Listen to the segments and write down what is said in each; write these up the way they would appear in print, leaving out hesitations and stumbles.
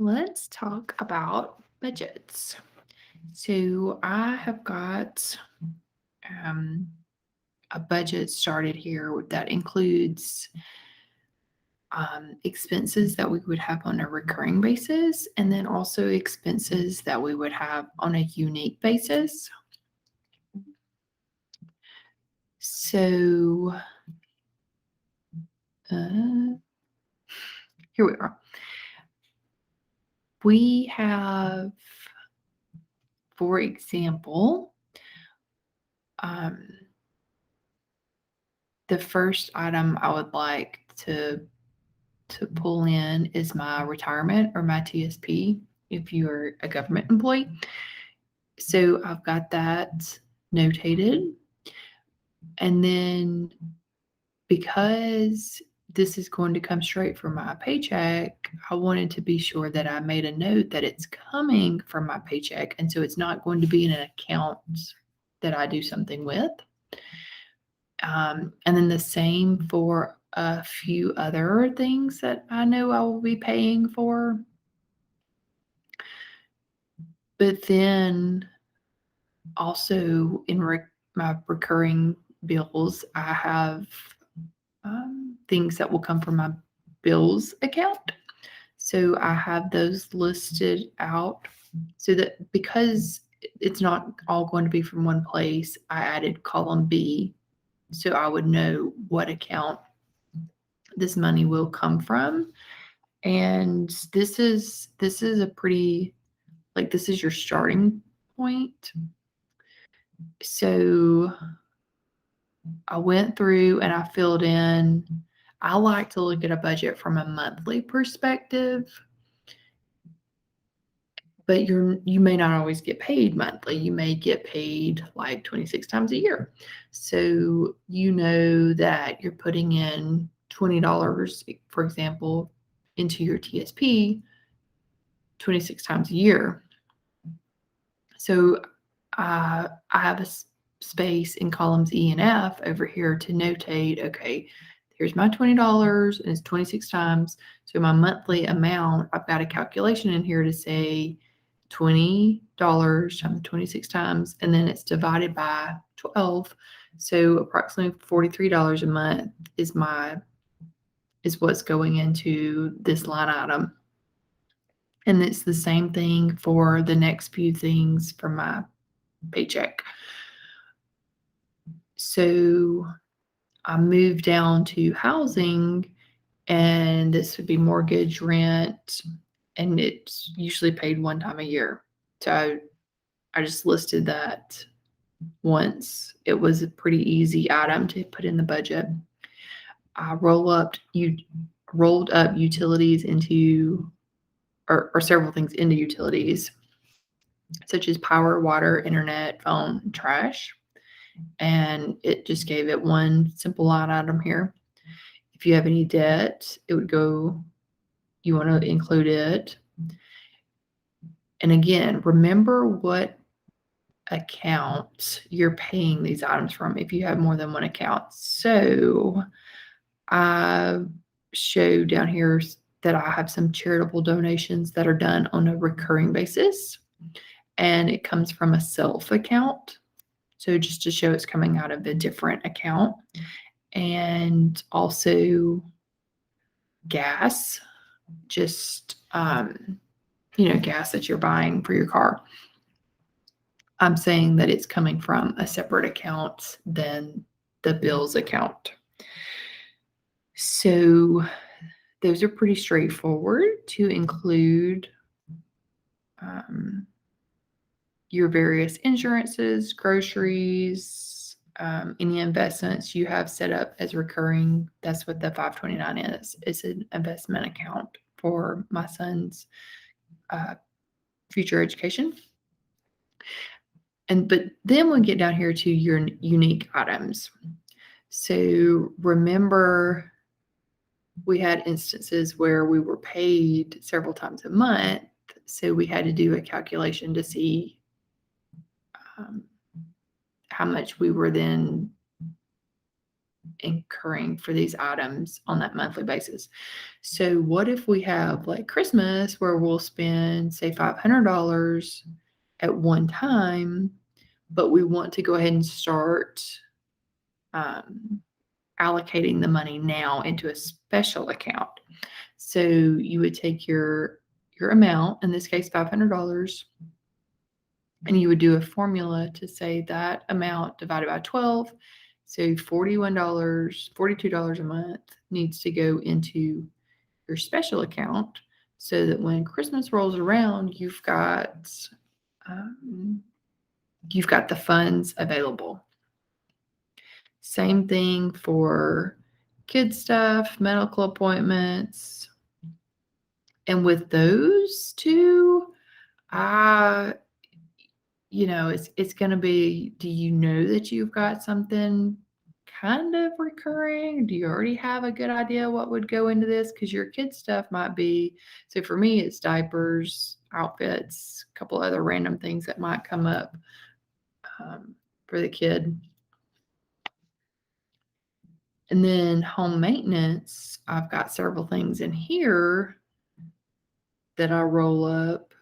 Let's talk about budgets. So I have got um, a budget started here that includes expenses that we would have on a recurring basis, and then also expenses that we would have on a unique basis. So uh, here we are. We have, for example, um, the first item I would like to pull in is my retirement or my TSP if you're a government employee. So I've got that notated. And then because this is going to come straight from my paycheck, I wanted to be sure that I made a note that it's coming from my paycheck. And so it's not going to be in an account that I do something with. And then the same for a few other things that I know I will be paying for. But then also in my recurring bills, I have things that will come from my bills account. So I have those listed out so that because it's not all going to be from one place, I added column B so I would know what account this money will come from. And this is a pretty, like, this is your starting point. So I went through and I filled in. I like to look at a budget from a monthly perspective, but you may not always get paid monthly. You may get paid like 26 times a year. So you know that you're putting in $20, for example, into your TSP 26 times a year. So I have a space in columns E and F over here to notate, okay, here's my $20 and it's 26 times. So my monthly amount, I've got a calculation in here to say $20 times 26 times, and then it's divided by 12. So approximately $43 a month is what's going into this line item. And it's the same thing for the next few things for my paycheck. So I moved down to housing, and this would be mortgage, rent, and it's usually paid one time a year. So I just listed that once. It was a pretty easy item to put in the budget. I rolled up utilities into, or several things into utilities, such as power, water, internet, phone, trash. And it just gave it one simple line item here. If you have any debt, it would go, you want to include it. And again, remember what account you're paying these items from if you have more than one account. So I show down here that I have some charitable donations that are done on a recurring basis, and it comes from a self account. So just to show it's coming out of a different account. And also gas, just gas that you're buying for your car. I'm saying that it's coming from a separate account than the bills account. So those are pretty straightforward to include your various insurances, groceries, any investments you have set up as recurring. That's what the 529 is. It's an investment account for my son's future education. But then we get down here to your unique items. So remember, we had instances where we were paid several times a month. So we had to do a calculation to see how much we were then incurring for these items on that monthly basis. So what if we have like Christmas where we'll spend, say, $500 at one time, but we want to go ahead and start allocating the money now into a special account. So you would take your amount, in this case $500, and you would do a formula to say that amount divided by 12. So $41, $42 a month needs to go into your special account so that when Christmas rolls around, you've got the funds available. Same thing for kid stuff, medical appointments. And with those two, it's going to be, do you know that you've got something kind of recurring? Do you already have a good idea what would go into this? Because your kid stuff might be, so for me, it's diapers, outfits, a couple other random things that might come up for the kid. And then home maintenance, I've got several things in here that I roll up,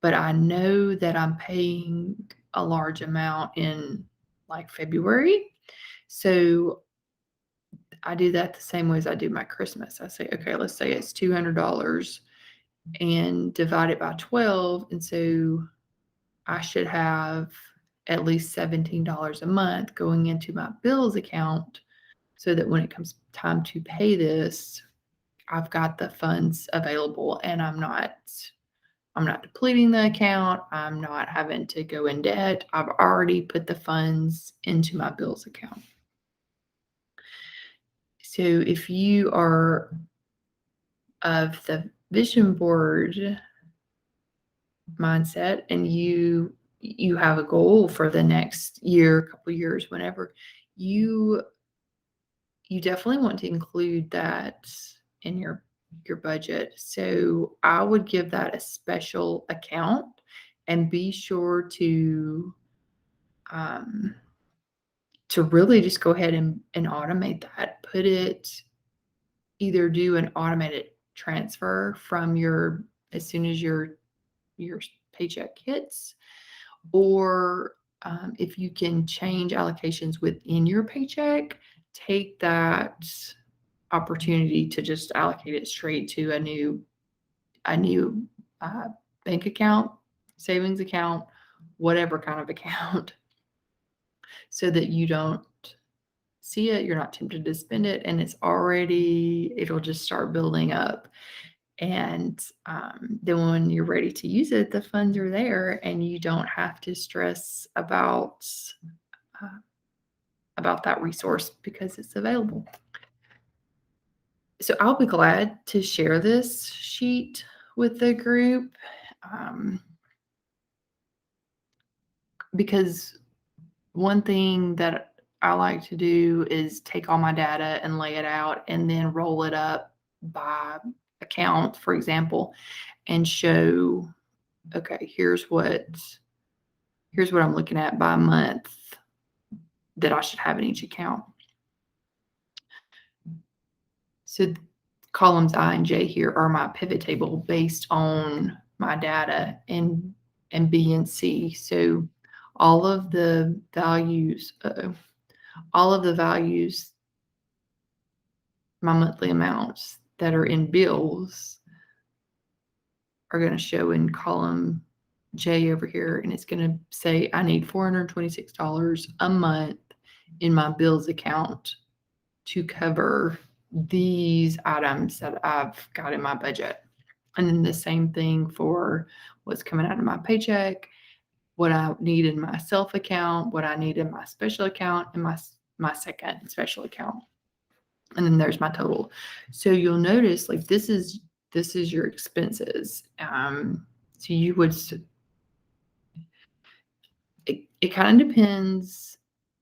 but I know that I'm paying a large amount in like February. So I do that the same way as I do my Christmas. I say, okay, let's say it's $200 and divide it by 12. And so I should have at least $17 a month going into my bills account so that when it comes time to pay this, I've got the funds available and I'm not depleting the account. I'm not having to go in debt. I've already put the funds into my bills account. So if you are of the vision board mindset and you have a goal for the next year, couple years, whenever, you definitely want to include that in your budget. So I would give that a special account and be sure to really just go ahead and automate that. Put it, either do an automated transfer from as soon as your paycheck hits, or if you can change allocations within your paycheck, take that opportunity to just allocate it straight to a new bank account, savings account, whatever kind of account, so that you don't see it, you're not tempted to spend it, and it'll just start building up. And then when you're ready to use it, the funds are there and you don't have to stress about that resource because it's available. So I'll be glad to share this sheet with the group because one thing that I like to do is take all my data and lay it out and then roll it up by account, for example, and show, okay, here's what I'm looking at by month that I should have in each account. So columns I and J here are my pivot table based on my data, and B and C. So all of the values, my monthly amounts that are in bills are going to show in column J over here, and it's going to say I need $426 a month in my bills account to cover these items that I've got in my budget. And then the same thing for what's coming out of my paycheck, what I need in my self account, what I need in my special account, and my second special account. And then there's my total. So you'll notice like this is your expenses. So you would, it kind of depends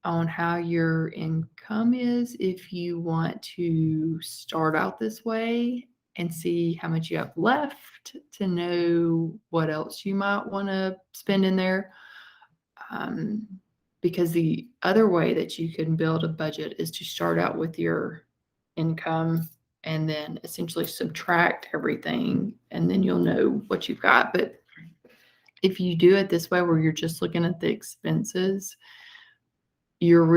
on how your income is. If you want to start out this way and see how much you have left to know what else you might want to spend in there. because the other way that you can build a budget is to start out with your income and then essentially subtract everything, and then you'll know what you've got. But if you do it this way, where you're just looking at the expenses, you're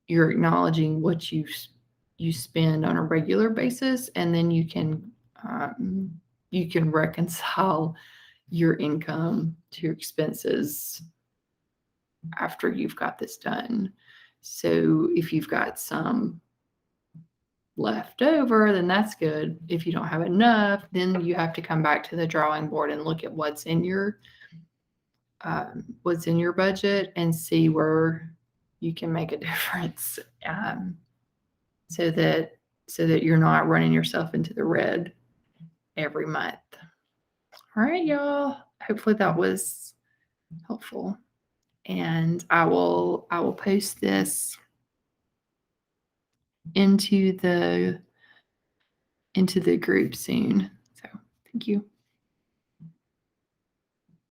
acknowledging what you spend on a regular basis, and then you can reconcile your income to your expenses after you've got this done. So if you've got some left over, then that's good. If you don't have enough, then you have to come back to the drawing board and look at what's in your budget and see where you can make a difference, so that you're not running yourself into the red every month. All right, y'all. Hopefully that was helpful. And I will post this into the group soon. So thank you.